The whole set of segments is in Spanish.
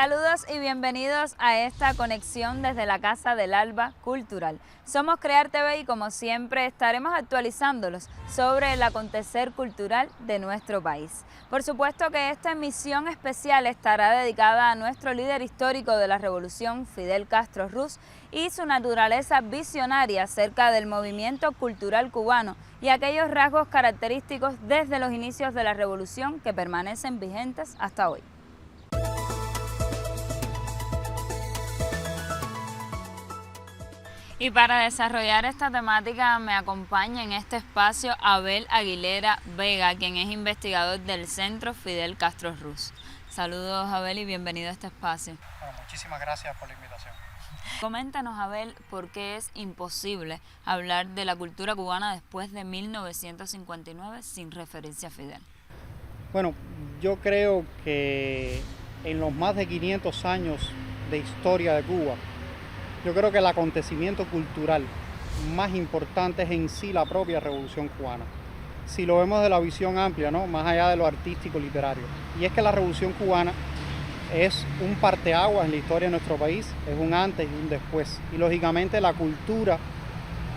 Saludos y bienvenidos a esta conexión desde la Casa del Alba Cultural. Somos Crear TV y como siempre estaremos actualizándolos sobre el acontecer cultural de nuestro país. Por supuesto que esta emisión especial estará dedicada a nuestro líder histórico de la revolución, Fidel Castro Ruz, y su naturaleza visionaria acerca del movimiento cultural cubano y aquellos rasgos característicos desde los inicios de la revolución que permanecen vigentes hasta hoy. Y para desarrollar esta temática me acompaña en este espacio Abel Aguilera Vega, quien es investigador del Centro Fidel Castro Ruz. Saludos, Abel, y bienvenido a este espacio. Bueno, muchísimas gracias por la invitación. Coméntanos, Abel, por qué es imposible hablar de la cultura cubana después de 1959 sin referencia a Fidel. Bueno, yo creo que en los más de 500 años de historia de Cuba, yo creo que el acontecimiento cultural más importante es en sí la propia Revolución Cubana. Si lo vemos de la visión amplia, ¿no? Más allá de lo artístico y literario. Y es que la Revolución Cubana es un parteaguas en la historia de nuestro país, es un antes y un después. Y lógicamente la cultura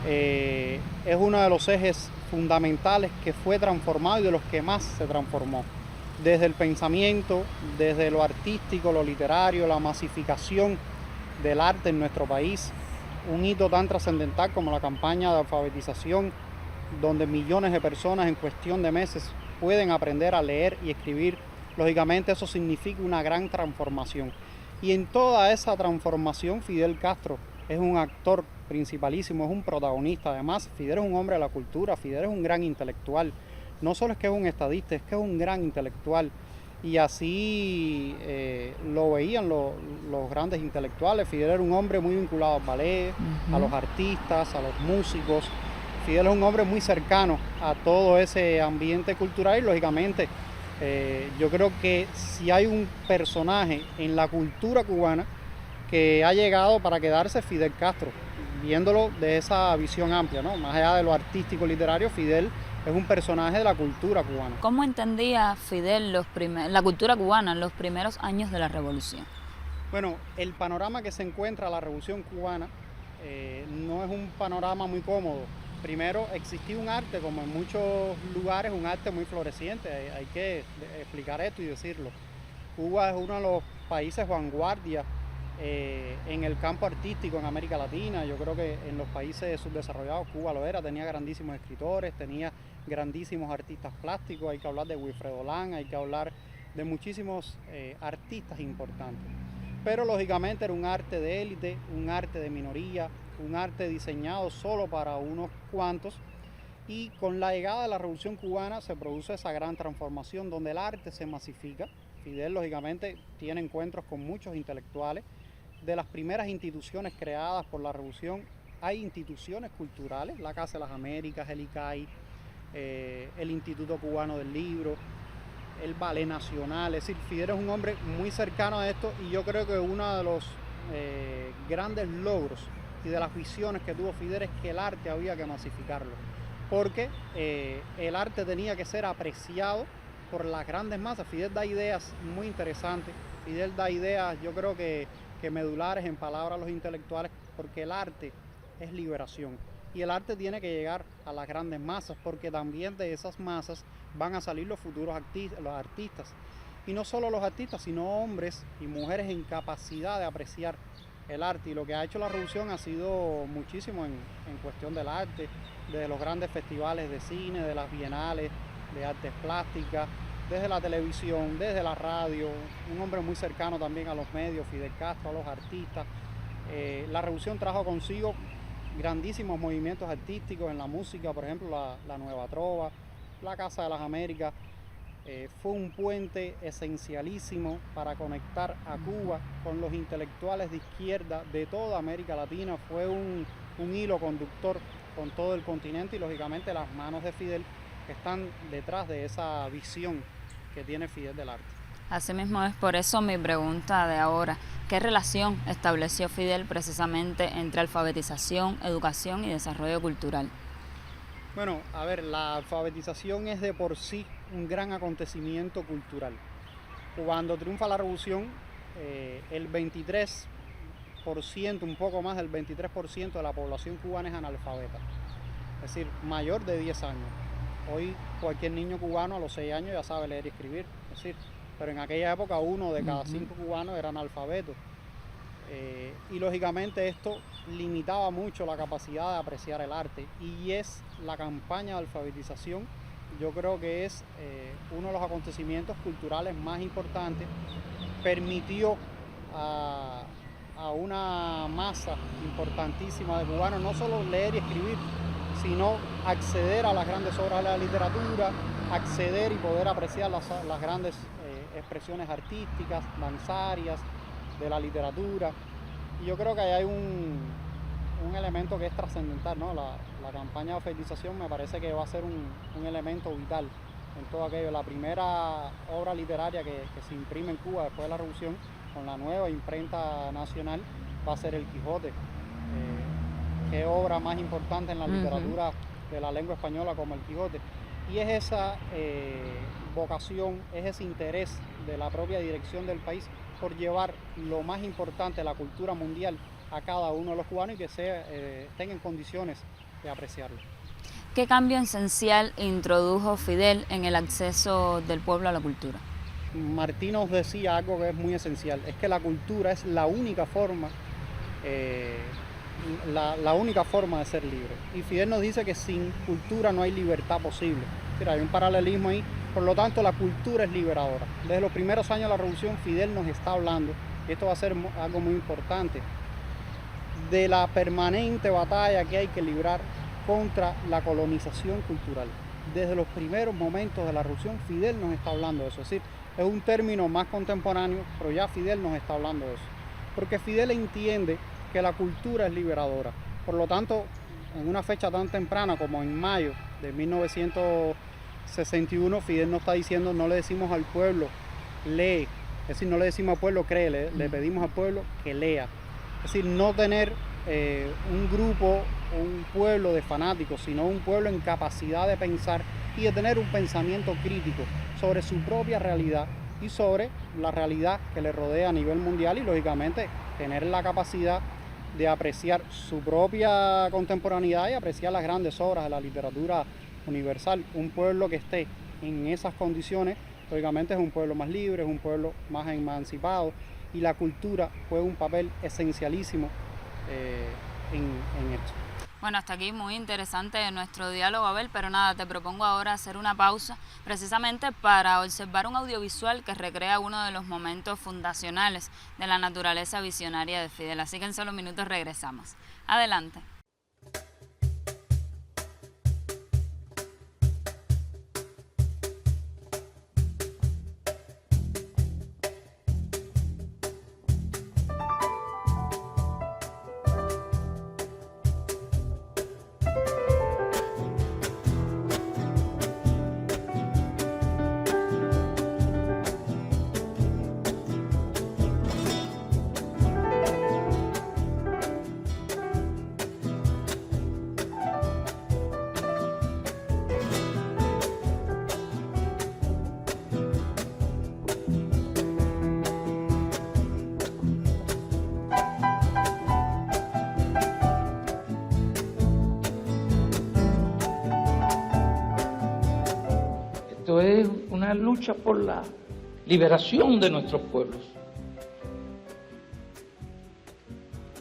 es uno de los ejes fundamentales que fue transformado y de los que más se transformó. Desde el pensamiento, desde lo artístico, lo literario, la masificación del arte en nuestro país, un hito tan trascendental como la campaña de alfabetización, donde millones de personas en cuestión de meses pueden aprender a leer y escribir. Lógicamente eso significa una gran transformación. Y en toda esa transformación Fidel Castro es un actor principalísimo, es un protagonista. Además, Fidel es un hombre de la cultura, Fidel es un gran intelectual. No solo es que es un estadista, es que es un gran intelectual. Y así lo veían los grandes intelectuales. Fidel era un hombre muy vinculado al ballet, a los artistas, a los músicos. Fidel es un hombre muy cercano a todo ese ambiente cultural y lógicamente yo creo que si hay un personaje en la cultura cubana que ha llegado para quedarse, es Fidel Castro, viéndolo de esa visión amplia, ¿no? Más allá de lo artístico literario, Fidel es un personaje de la cultura cubana. ¿Cómo entendía Fidel la cultura cubana en los primeros años de la revolución? Bueno, el panorama que se encuentra la revolución cubana no es un panorama muy cómodo. Primero, existía un arte, como en muchos lugares, un arte muy floreciente. Hay que explicar esto y decirlo. Cuba es uno de los países vanguardia en el campo artístico en América Latina. Yo creo que en los países subdesarrollados Cuba lo era, tenía grandísimos escritores, tenía grandísimos artistas plásticos. Hay que hablar de Wilfredo Lan, hay que hablar de muchísimos artistas importantes. Pero lógicamente era un arte de élite, un arte de minoría, un arte diseñado solo para unos cuantos. Y con la llegada de la Revolución Cubana se produce esa gran transformación donde el arte se masifica. Fidel lógicamente tiene encuentros con muchos intelectuales. De las primeras instituciones creadas por la Revolución hay instituciones culturales, la Casa de las Américas, el ICAI, el Instituto Cubano del Libro, el Ballet Nacional. Es decir, Fidel es un hombre muy cercano a esto y yo creo que uno de los grandes logros y de las visiones que tuvo Fidel es que el arte había que masificarlo, porque el arte tenía que ser apreciado por las grandes masas. Fidel da ideas muy interesantes, Fidel da ideas yo creo que medulares en palabras a los intelectuales, porque el arte es liberación y el arte tiene que llegar a las grandes masas, porque también de esas masas van a salir los futuros artistas, y no solo los artistas, sino hombres y mujeres en capacidad de apreciar el arte. Y lo que ha hecho la revolución ha sido muchísimo en cuestión del arte, desde los grandes festivales de cine, de las bienales de artes plásticas, desde la televisión, desde la radio. Un hombre muy cercano también a los medios, Fidel Castro, a los artistas. La revolución trajo consigo grandísimos movimientos artísticos en la música, por ejemplo la Nueva Trova, la Casa de las Américas. Fue un puente esencialísimo para conectar a Cuba con los intelectuales de izquierda de toda América Latina. Fue un hilo conductor con todo el continente y lógicamente las manos de Fidel que están detrás de esa visión que tiene Fidel del arte. Asimismo es por eso mi pregunta de ahora. ¿Qué relación estableció Fidel precisamente entre alfabetización, educación y desarrollo cultural? Bueno, a ver, la alfabetización es de por sí un gran acontecimiento cultural. Cuando triunfa la revolución, el 23%, un poco más del 23% de la población cubana es analfabeta, es decir, mayor de 10 años. Hoy cualquier niño cubano a los 6 años ya sabe leer y escribir, es decir, pero en aquella época 1 de cada 5 cubanos era analfabeto. Y lógicamente esto limitaba mucho la capacidad de apreciar el arte, y es la campaña de alfabetización, yo creo que es uno de los acontecimientos culturales más importantes. Permitió a una masa importantísima de cubanos no solo leer y escribir, sino acceder a las grandes obras de la literatura, acceder y poder apreciar las grandes expresiones artísticas, danzarias, de la literatura. Y yo creo que ahí hay un elemento que es trascendental, ¿no? La campaña de alfabetización me parece que va a ser un elemento vital en todo aquello. La primera obra literaria que se imprime en Cuba después de la Revolución, con la nueva imprenta nacional, va a ser El Quijote. Qué obra más importante en la literatura de la lengua española como El Quijote. Y es esa vocación, es ese interés de la propia dirección del país por llevar lo más importante, la cultura mundial, a cada uno de los cubanos y que estén en condiciones de apreciarlo. ¿Qué cambio esencial introdujo Fidel en el acceso del pueblo a la cultura? Martí nos decía algo que es muy esencial, es que la cultura es la única forma, la única forma de ser libre. Y Fidel nos dice que sin cultura no hay libertad posible. Es decir, hay un paralelismo ahí. Por lo tanto, la cultura es liberadora. Desde los primeros años de la Revolución, Fidel nos está hablando, y esto va a ser algo muy importante, de la permanente batalla que hay que librar contra la colonización cultural. Desde los primeros momentos de la Revolución, Fidel nos está hablando de eso. Es decir, es un término más contemporáneo, pero ya Fidel nos está hablando de eso. Porque Fidel entiende que la cultura es liberadora. Por lo tanto, en una fecha tan temprana como en mayo de 1961, Fidel nos está diciendo, no le decimos al pueblo, lee. Es decir, no le decimos al pueblo, cree, le pedimos al pueblo que lea. Es decir, no tener un grupo, un pueblo de fanáticos, sino un pueblo en capacidad de pensar y de tener un pensamiento crítico sobre su propia realidad y sobre la realidad que le rodea a nivel mundial, y lógicamente tener la capacidad de apreciar su propia contemporaneidad y apreciar las grandes obras de la literatura universal. Un pueblo que esté en esas condiciones, lógicamente es un pueblo más libre, es un pueblo más emancipado, y la cultura juega un papel esencialísimo en esto. Bueno, hasta aquí muy interesante nuestro diálogo, Abel, pero nada, te propongo ahora hacer una pausa precisamente para observar un audiovisual que recrea uno de los momentos fundacionales de la naturaleza visionaria de Fidel. Así que en solo minutos regresamos. Adelante. Esto es una lucha por la liberación de nuestros pueblos.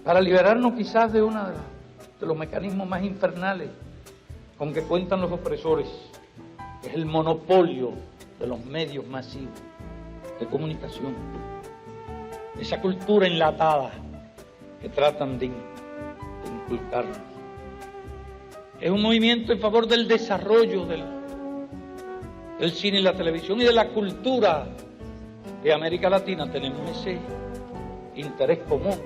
Para liberarnos quizás de uno de los mecanismos más infernales con que cuentan los opresores, que es el monopolio de los medios masivos de comunicación. Esa cultura enlatada que tratan de inculcarnos. Es un movimiento en favor del desarrollo del cine y la televisión y de la cultura de América Latina. Tenemos ese interés común.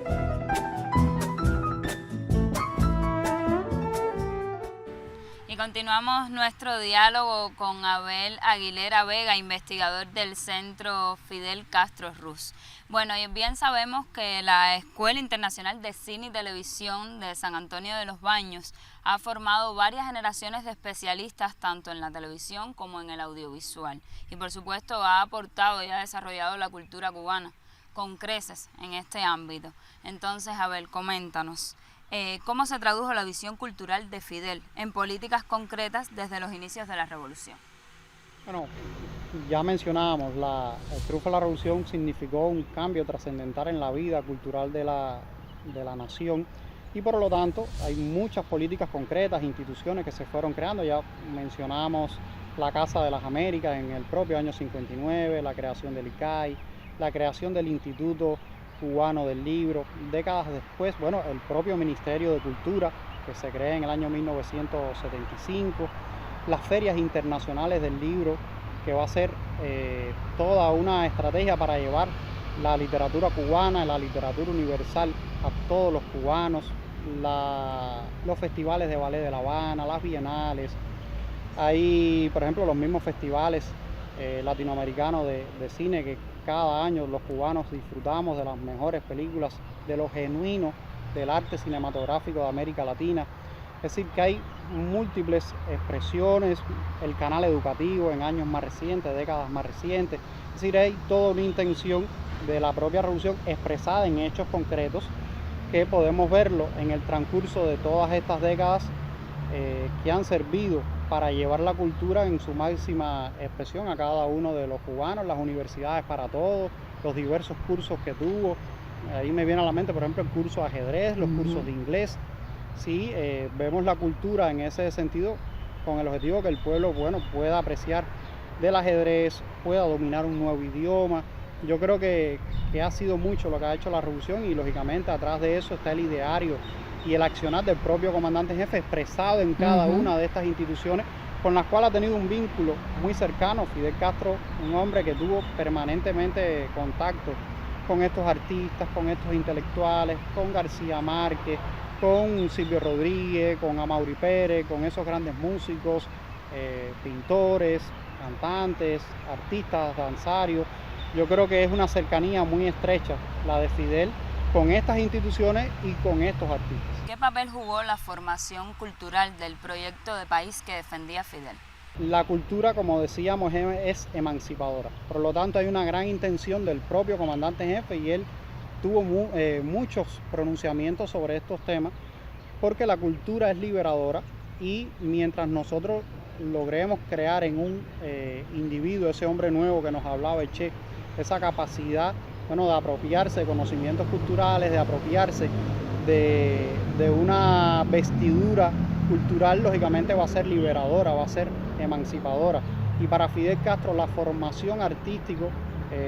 Y continuamos nuestro diálogo con Abel Aguilera Vega, investigador del Centro Fidel Castro Ruz. Bueno, y bien sabemos que la Escuela Internacional de Cine y Televisión de San Antonio de los Baños ha formado varias generaciones de especialistas tanto en la televisión como en el audiovisual. Y por supuesto ha aportado y ha desarrollado la cultura cubana. con creces en este ámbito. Entonces, Abel, coméntanos, ¿cómo se tradujo la visión cultural de Fidel en políticas concretas desde los inicios de la revolución? Bueno, ya mencionábamos, el triunfo de la revolución significó un cambio trascendental en la vida cultural de la nación, y por lo tanto hay muchas políticas concretas, instituciones que se fueron creando. Ya mencionamos la Casa de las Américas en el propio año 59, la creación del ICAI, la creación del Instituto Cubano del Libro. Décadas después, bueno, el propio Ministerio de Cultura, que se crea en el año 1975, las ferias internacionales del libro, que va a ser toda una estrategia para llevar la literatura cubana, la literatura universal a todos los cubanos, los festivales de ballet de La Habana, las bienales. Hay, por ejemplo, los mismos festivales latinoamericanos de cine, que cada año los cubanos disfrutamos de las mejores películas, de lo genuino del arte cinematográfico de América Latina. Es decir, que hay múltiples expresiones, el canal educativo en años más recientes, décadas más recientes. Es decir, hay toda una intención de la propia revolución expresada en hechos concretos, que podemos verlo en el transcurso de todas estas décadas, que han servido para llevar la cultura en su máxima expresión a cada uno de los cubanos, las universidades para todos, los diversos cursos que tuvo. Ahí me viene a la mente, por ejemplo, el curso de ajedrez, los cursos de inglés. Sí, vemos la cultura en ese sentido, con el objetivo que el pueblo, bueno, pueda apreciar del ajedrez, pueda dominar un nuevo idioma. Yo creo que ha sido mucho lo que ha hecho la revolución, y lógicamente atrás de eso está el ideario y el accionar del propio comandante en jefe, expresado en cada una de estas instituciones, con las cuales ha tenido un vínculo muy cercano. Fidel Castro, un hombre que tuvo permanentemente contacto con estos artistas, con estos intelectuales, con García Márquez, con Silvio Rodríguez, con Amaury Pérez, con esos grandes músicos, pintores, cantantes, artistas, danzarios. Yo creo que es una cercanía muy estrecha la de Fidel con estas instituciones y con estos artistas. ¿Qué papel jugó la formación cultural del proyecto de país que defendía Fidel? La cultura, como decíamos, es emancipadora. Por lo tanto, hay una gran intención del propio comandante en jefe, y él tuvo muchos pronunciamientos sobre estos temas, porque la cultura es liberadora, y mientras nosotros logremos crear en un individuo, ese hombre nuevo que nos hablaba el Che, esa capacidad, bueno, de apropiarse de conocimientos culturales, de apropiarse de una vestidura cultural, lógicamente va a ser liberadora, va a ser emancipadora. Y para Fidel Castro la formación artístico,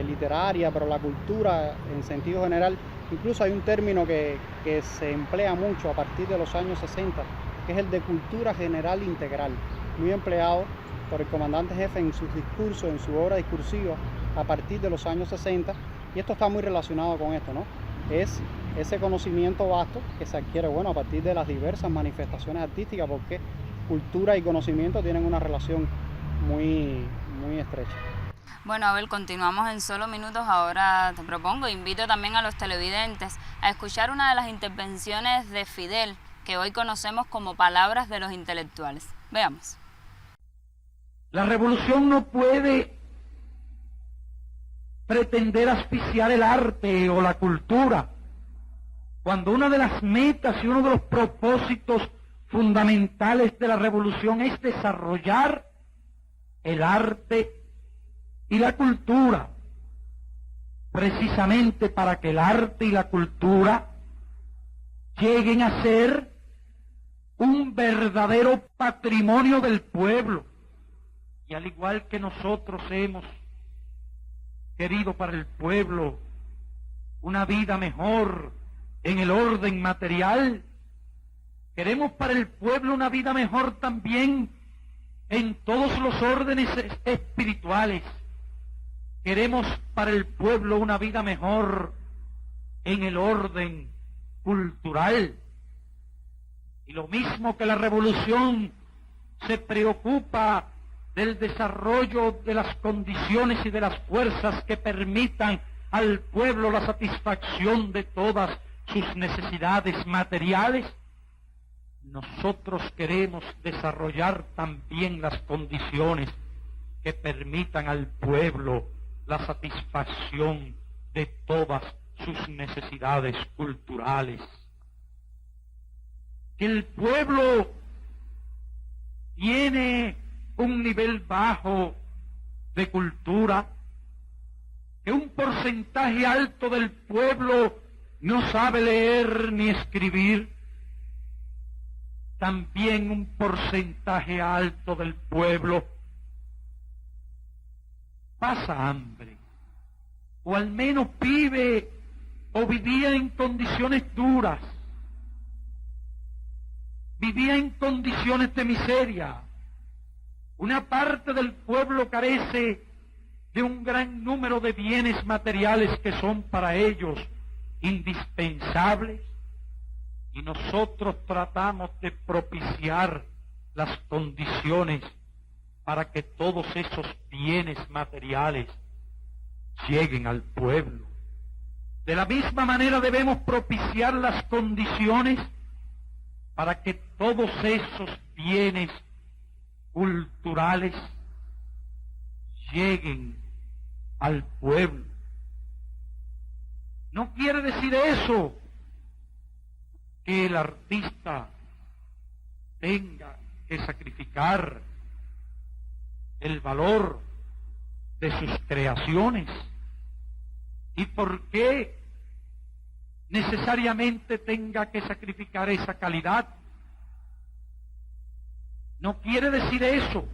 literaria, pero la cultura en sentido general, incluso hay un término que se emplea mucho a partir de los años 60, que es el de cultura general integral, muy empleado por el comandante jefe en sus discursos, en su obra discursiva a partir de los años 60, y esto está muy relacionado con esto, ¿no? Es ese conocimiento vasto que se adquiere, bueno, a partir de las diversas manifestaciones artísticas, porque cultura y conocimiento tienen una relación muy, muy estrecha. Bueno, Abel, continuamos en solo minutos. Ahora te propongo, invito también a los televidentes a escuchar una de las intervenciones de Fidel, que hoy conocemos como palabras de los intelectuales. Veamos. La revolución no puede pretender asfixiar el arte o la cultura, cuando una de las metas y uno de los propósitos fundamentales de la revolución es desarrollar el arte y la cultura, precisamente para que el arte y la cultura lleguen a ser un verdadero patrimonio del pueblo. Y al igual que nosotros hemos querido para el pueblo una vida mejor en el orden material, queremos para el pueblo una vida mejor también en todos los órdenes espirituales. Queremos para el pueblo una vida mejor en el orden cultural. Y lo mismo que la revolución se preocupa del desarrollo de las condiciones y de las fuerzas que permitan al pueblo la satisfacción de todas sus necesidades materiales, nosotros queremos desarrollar también las condiciones que permitan al pueblo la satisfacción de todas sus necesidades culturales. Que el pueblo tiene un nivel bajo de cultura, que un porcentaje alto del pueblo no sabe leer ni escribir, también un porcentaje alto del pueblo pasa hambre, o al menos vive o vivía en condiciones duras, vivía en condiciones de miseria. Una parte del pueblo carece de un gran número de bienes materiales que son para ellos indispensables, y nosotros tratamos de propiciar las condiciones para que todos esos bienes materiales lleguen al pueblo. De la misma manera debemos propiciar las condiciones para que todos esos bienes culturales lleguen al pueblo. No quiere decir eso que el artista tenga que sacrificar el valor de sus creaciones. ¿Y por qué necesariamente tenga que sacrificar esa calidad? No quiere decir eso.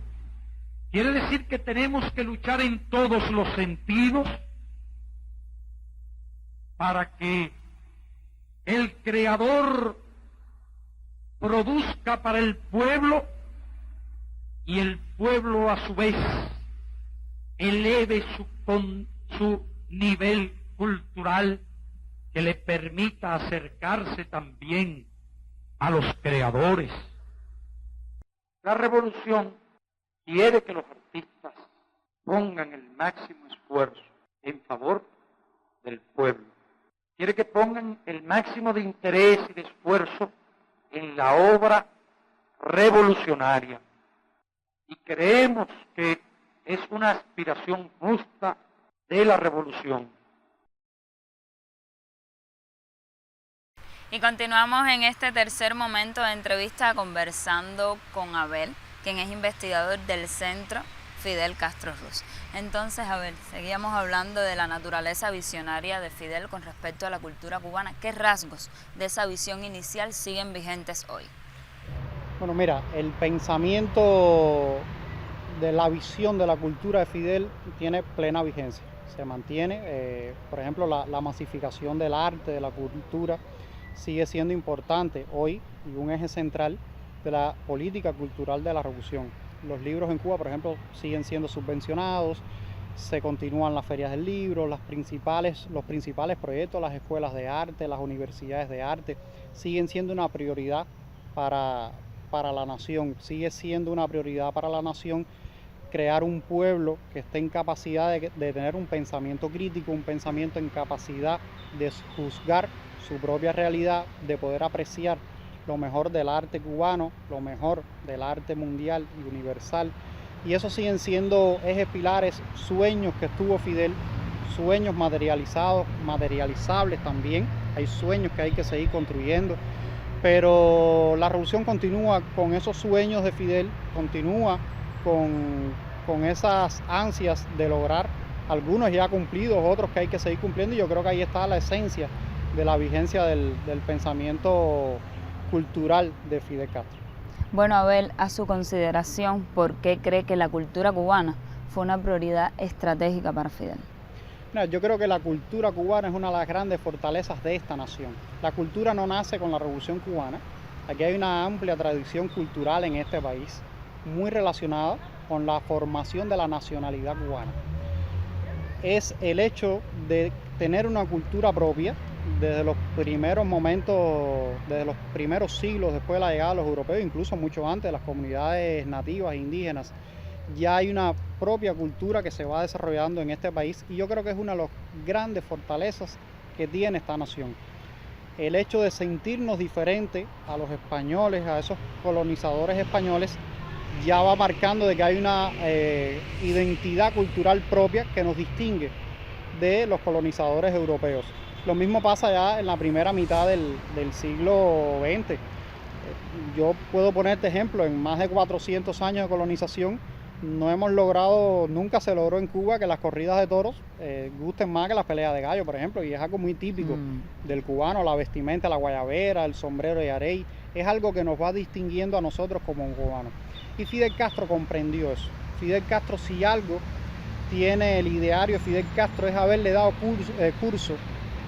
Quiere decir que tenemos que luchar en todos los sentidos para que el Creador produzca para el pueblo y el pueblo a su vez eleve su nivel cultural, que le permita acercarse también a los creadores. La revolución quiere que los artistas pongan el máximo esfuerzo en favor del pueblo. Quiere que pongan el máximo de interés y de esfuerzo en la obra revolucionaria. Y creemos que es una aspiración justa de la revolución. Y continuamos en este tercer momento de entrevista conversando con Abel, quien es investigador del Centro Fidel Castro Ruz. Entonces, Abel, seguíamos hablando de la naturaleza visionaria de Fidel con respecto a la cultura cubana. ¿Qué rasgos de esa visión inicial siguen vigentes hoy? Bueno, mira, el pensamiento de la visión de la cultura de Fidel tiene plena vigencia. Se mantiene, por ejemplo, la masificación del arte, de la cultura, sigue siendo importante hoy y un eje central de la política cultural de la revolución. Los libros en Cuba, por ejemplo, siguen siendo subvencionados, se continúan las ferias del libro, los principales proyectos, las escuelas de arte, las universidades de arte, siguen siendo una prioridad para la nación. Sigue siendo una prioridad para la nación crear un pueblo que esté en capacidad de tener un pensamiento crítico, un pensamiento en capacidad de juzgar su propia realidad, de poder apreciar lo mejor del arte cubano, lo mejor del arte mundial y universal. Y eso siguen siendo ejes pilares, sueños que tuvo Fidel, sueños materializables también. Hay sueños que hay que seguir construyendo, pero la revolución continúa con esos sueños de Fidel, continúa con esas ansias de lograr, algunos ya cumplidos, otros que hay que seguir cumpliendo, y yo creo que ahí está la esencia de la vigencia del pensamiento cultural de Fidel Castro. Bueno, Abel, a su consideración, ¿por qué cree que la cultura cubana fue una prioridad estratégica para Fidel? No, yo creo que la cultura cubana es una de las grandes fortalezas de esta nación. La cultura no nace con la Revolución Cubana. Aquí hay una amplia tradición cultural en este país, muy relacionada con la formación de la nacionalidad cubana. Es el hecho de tener una cultura propia. Desde los primeros momentos, desde los primeros siglos después de la llegada de los europeos, incluso mucho antes de las comunidades nativas, indígenas, ya hay una propia cultura que se va desarrollando en este país, y yo creo que es una de las grandes fortalezas que tiene esta nación. El hecho de sentirnos diferentes a los españoles, a esos colonizadores españoles, ya va marcando de que hay una identidad cultural propia que nos distingue de los colonizadores europeos. Lo mismo pasa ya en la primera mitad del siglo XX. Yo puedo ponerte ejemplo, en más de 400 años de colonización, no hemos logrado, nunca se logró en Cuba que las corridas de toros gusten más que las peleas de gallo, por ejemplo, y es algo muy típico del cubano, la vestimenta, la guayabera, el sombrero de arey, es algo que nos va distinguiendo a nosotros como cubanos. Y Fidel Castro comprendió eso. Fidel Castro, si algo tiene el ideario de Fidel Castro, es haberle dado curso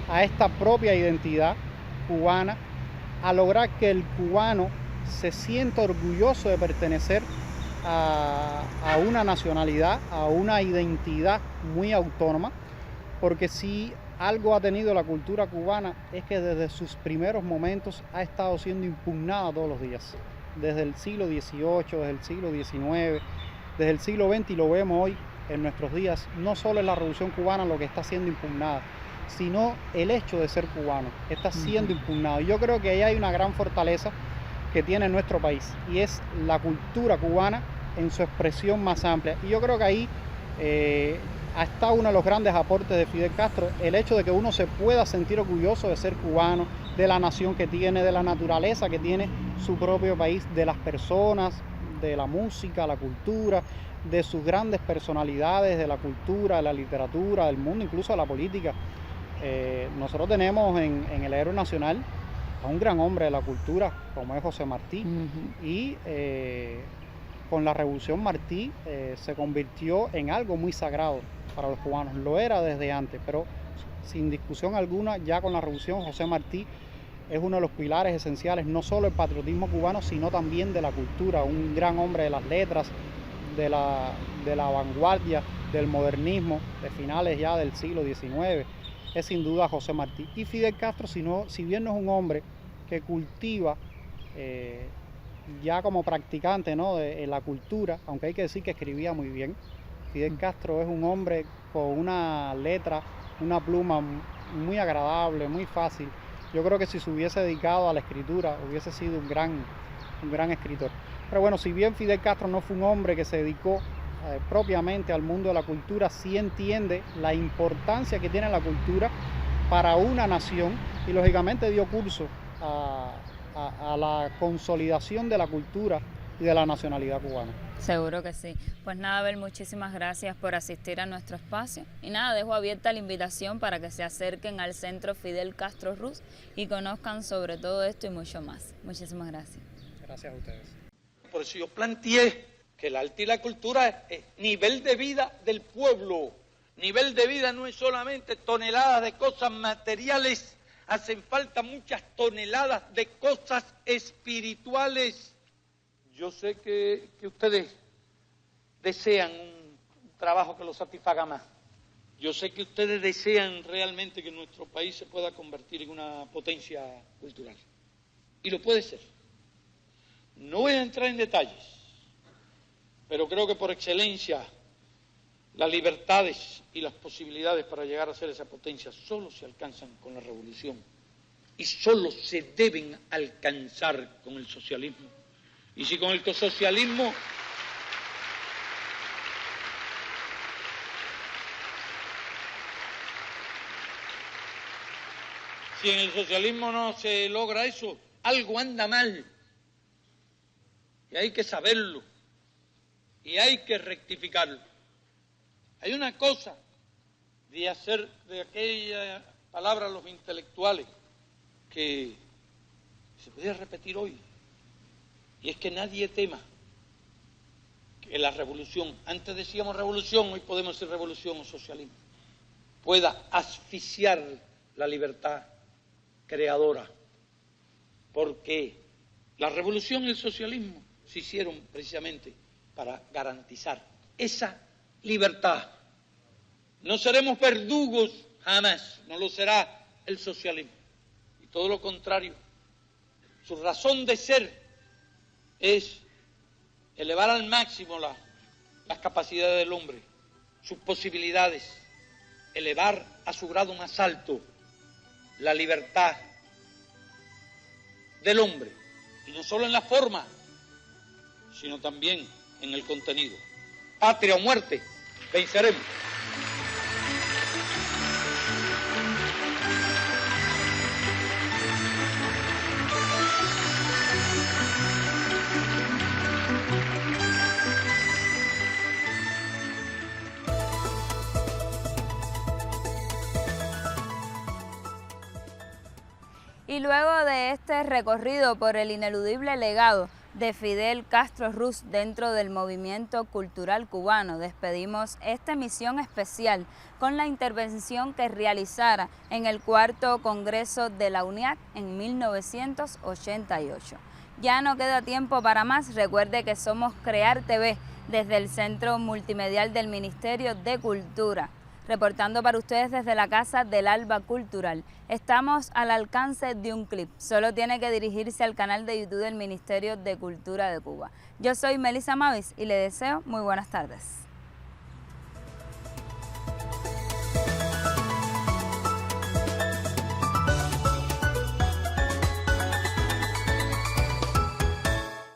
a esta propia identidad cubana, a lograr que el cubano se sienta orgulloso de pertenecer a una nacionalidad, a una identidad muy autónoma, porque si algo ha tenido la cultura cubana es que desde sus primeros momentos ha estado siendo impugnada todos los días, desde el siglo XVIII, desde el siglo XIX, desde el siglo XX, y lo vemos hoy en nuestros días. No solo es la Revolución Cubana lo que está siendo impugnada, sino el hecho de ser cubano está siendo impugnado. Y yo creo que ahí hay una gran fortaleza que tiene nuestro país, y es la cultura cubana en su expresión más amplia. Y yo creo que ahí ha estado uno de los grandes aportes de Fidel Castro, el hecho de que uno se pueda sentir orgulloso de ser cubano, de la nación que tiene, de la naturaleza que tiene su propio país, de las personas, de la música, la cultura, de sus grandes personalidades, de la cultura, de la literatura, del mundo, incluso de la política. Nosotros tenemos en el héroe nacional a un gran hombre de la cultura como es José Martí, y con la Revolución Martí se convirtió en algo muy sagrado para los cubanos. Lo era desde antes, pero sin discusión alguna, ya con la Revolución, José Martí es uno de los pilares esenciales, no solo del patriotismo cubano, sino también de la cultura, un gran hombre de las letras, de la vanguardia, del modernismo, de finales ya del siglo XIX, es sin duda José Martí. Y Fidel Castro, si bien no es un hombre que cultiva ya como practicante, ¿no?, de la cultura, aunque hay que decir que escribía muy bien, Fidel Castro es un hombre con una letra, una pluma muy agradable, muy fácil. Yo creo que si se hubiese dedicado a la escritura, hubiese sido un gran escritor. Pero bueno, si bien Fidel Castro no fue un hombre que se dedicó propiamente al mundo de la cultura, sí entiende la importancia que tiene la cultura para una nación, y lógicamente dio curso a la consolidación de la cultura y de la nacionalidad cubana. Seguro que sí. Pues nada, Abel, muchísimas gracias por asistir a nuestro espacio. Y nada, dejo abierta la invitación para que se acerquen al Centro Fidel Castro Ruz y conozcan sobre todo esto y mucho más. Muchísimas gracias. Gracias a ustedes. Por eso yo planteé que el arte y la cultura es nivel de vida del pueblo. Nivel de vida no es solamente toneladas de cosas materiales, hacen falta muchas toneladas de cosas espirituales. Yo sé que ustedes desean un trabajo que los satisfaga más. Yo sé que ustedes desean realmente que nuestro país se pueda convertir en una potencia cultural. Y lo puede ser. No voy a entrar en detalles, pero creo que por excelencia las libertades y las posibilidades para llegar a ser esa potencia solo se alcanzan con la revolución y solo se deben alcanzar con el socialismo. Y si con el socialismo si en el socialismo no se logra eso, algo anda mal. Y hay que saberlo. Y hay que rectificarlo. Hay una cosa de hacer de aquella palabra los intelectuales que se podría repetir hoy. Y es que nadie tema que la revolución, antes decíamos revolución, hoy podemos decir revolución o socialismo, pueda asfixiar la libertad creadora. Porque la revolución y el socialismo se hicieron precisamente para garantizar esa libertad. No seremos verdugos jamás, no lo será el socialismo. Y todo lo contrario, su razón de ser es elevar al máximo las capacidades del hombre, sus posibilidades, elevar a su grado más alto la libertad del hombre, y no solo en la forma, sino también en el contenido. Patria o muerte, venceremos. Y luego de este recorrido por el ineludible legado de Fidel Castro Ruz dentro del movimiento cultural cubano, despedimos esta emisión especial con la intervención que realizara en el 4º Congreso de la UNIAC en 1988. Ya no queda tiempo para más. Recuerde que somos Crear TV desde el Centro Multimedial del Ministerio de Cultura, reportando para ustedes desde la Casa del Alba Cultural. Estamos al alcance de un clip. Solo tiene que dirigirse al canal de YouTube del Ministerio de Cultura de Cuba. Yo soy Melissa Mavis y le deseo muy buenas tardes.